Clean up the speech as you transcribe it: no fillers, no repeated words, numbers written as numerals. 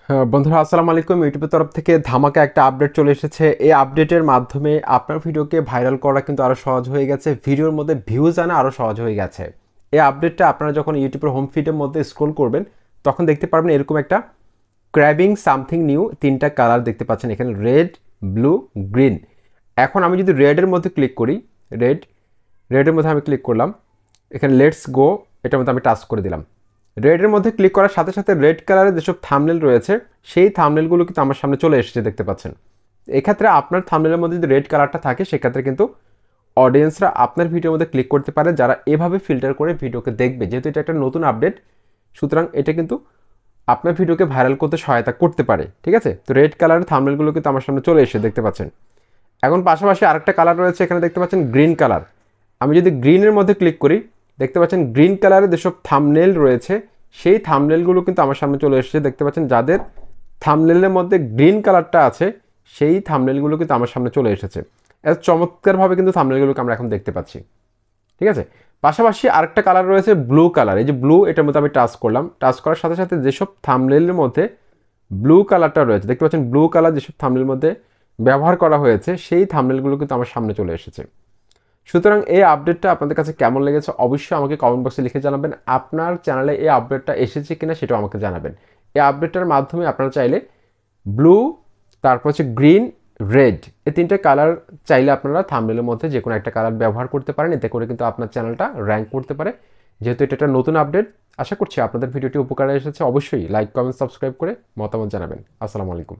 হ্যাঁ, বন্ধুরা আসসালামু আলাইকুম। ইউটিউবের তরফ থেকে ধামাকা একটা আপডেট চলে এসেছে। এই আপডেটের মাধ্যমে আপনার ভিডিওকে ভাইরাল করা কিন্তু আরও সহজ হয়ে গেছে, ভিডিওর মধ্যে ভিউজ আনা আরও সহজ হয়ে গেছে। এই আপডেটটা আপনারা যখন ইউটিউবের হোম ফিডের মধ্যে স্ক্রল করবেন তখন দেখতে পারবেন এরকম একটা ক্র্যাবিং সামথিং নিউ, তিনটা কালার দেখতে পাচ্ছেন এখানে, রেড, ব্লু, গ্রিন। এখন আমি যদি রেডের মধ্যে ক্লিক করি, রেডের মধ্যে আমি ক্লিক করলাম, এখানে লেটস গো এটার মধ্যে আমি টাচ করে দিলাম। রেডের মধ্যে ক্লিক করার সাথে সাথে রেড কালারের যেসব থাম্বনেল রয়েছে সেই থাম্বনেলগুলো কিন্তু আমার সামনে চলে এসেছে, দেখতে পাচ্ছেন। এক্ষেত্রে আপনার থাম্বনেলের মধ্যে যদি রেড কালারটা থাকে সেক্ষেত্রে কিন্তু অডিয়েন্সরা আপনার ভিডিওর মধ্যে ক্লিক করতে পারে, যারা এভাবে ফিল্টার করে ভিডিওকে দেখবে। যেহেতু এটা একটা নতুন আপডেট, সুতরাং এটা কিন্তু আপনার ভিডিওকে ভাইরাল করতে সহায়তা করতে পারে, ঠিক আছে। তো রেড কালারের থাম্বনেলগুলো কিন্তু আমার সামনে চলে এসেছে, দেখতে পাচ্ছেন। এখন পাশাপাশি আরেকটা কালার রয়েছে, এখানে দেখতে পাচ্ছেন গ্রিন কালার। আমি যদি গ্রিনের মধ্যে ক্লিক করি, দেখতে পাচ্ছেন গ্রিন কালারের যেসব থাম্বনেল রয়েছে সেই থাম্বনেলগুলো কিন্তু আমার সামনে চলে এসেছে, দেখতে পাচ্ছেন। যাদের থাম্বনেলের মধ্যে গ্রিন কালারটা আছে সেই থাম্বনেলগুলো কিন্তু আমার সামনে চলে এসেছে। এত চমৎকারভাবে কিন্তু থাম্বনেলগুলোকে আমরা এখন দেখতে পাচ্ছি, ঠিক আছে। পাশাপাশি আরেকটা কালার রয়েছে ব্লু কালার। এই যে ব্লু, এটার মধ্যে আমি টাচ করলাম, টাচ করার সাথে সাথে যেসব থাম্বনেলের মধ্যে ব্লু কালারটা রয়েছে, দেখতে পাচ্ছেন ব্লু কালার যেসব থাম্বনেলের মধ্যে ব্যবহার করা হয়েছে সেই থাম্বনেলগুলো কিন্তু আমার সামনে চলে এসেছে। সুতরাং এই আপডেটটা আপনাদের কাছে কেমন লেগেছে অবশ্যই আমাকে কমেন্ট বক্সে লিখে জানাবেন। আপনার চ্যানেলে এই আপডেটটা এসেছে কিনা সেটাও আমাকে জানাবেন। এই আপডেটটার মাধ্যমে আপনারা চাইলে ব্লু, তারপর হচ্ছে গ্রিন, রেড, এই তিনটে কালার চাইলে আপনারা থাম্বনেলের মধ্যে যে কোনো একটা কালার ব্যবহার করতে পারেন। এতে করে কিন্তু আপনার চ্যানেলটা র্যাঙ্ক করতে পারে। যেহেতু এটা একটা নতুন আপডেট, আশা করছি আপনাদের ভিডিওটি উপকারে এসেছে। অবশ্যই লাইক, কমেন্ট, সাবস্ক্রাইব করে মতামত জানাবেন। আসসালামু আলাইকুম।